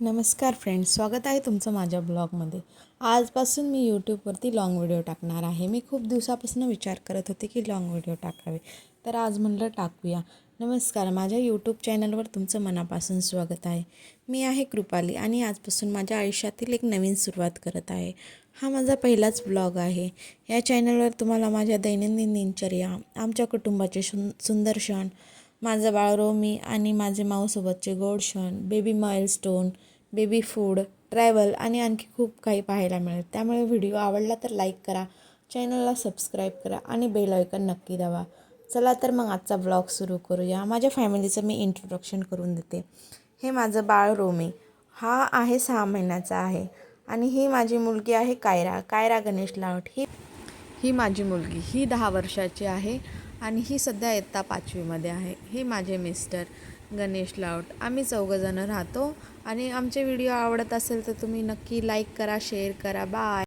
नमस्कार फ्रेंड्स, स्वागत आहे तुमचं माझ्या ब्लॉगमध्ये. आजपासून मी यूट्यूबवरती लाँग व्हिडिओ टाकणार आहे. मी खूप दिवसापासून विचार करत होते की लाँग व्हिडिओ टाकावे, तर आज म्हणलं टाकूया. नमस्कार, माझ्या यूट्यूब चॅनलवर तुमचं मनापासून स्वागत आहे. मी आहे कृपाली आणि आजपासून माझ्या आयुष्यातील एक नवीन सुरुवात करत आहे. हा माझा पहिलाच ब्लॉग आहे. या चॅनलवर तुम्हाला माझ्या दैनंदिन दिनचर्या, आमच्या कुटुंबाचे सुंदर क्षण, माझं बाळ रोमी आणि माझे माऊसोबतचे गोड क्षण, baby milestone, baby food, travel आणि आणखी खूप काही पाहायला मिळेल. त्यामुळे व्हिडिओ आवडला तर लाईक करा, चॅनलला सबस्क्राईब करा आणि बेल आयकॉन नक्की दाबा. चला तर मग आजचा ब्लॉग सुरू करूया. माझ्या फॅमिलीचं मी इंट्रोडक्शन करून देते. हे माझं बाळ रोमी, हा आहे 6 महिन्याचा आहे आणि ही माझी मुलगी आहे कायरा गणेश लावट. ही माझी मुलगी, ही 10 वर्षाची आहे आणि ही सध्या इयत्ता 5वीमध्ये आहे. हे माझे मिस्टर गणेश लावट. आम्ही 4 जण राहतो आणि आमचे व्हिडिओ आवडत असेल तर तुम्ही नक्की लाईक करा, शेअर करा. बाय.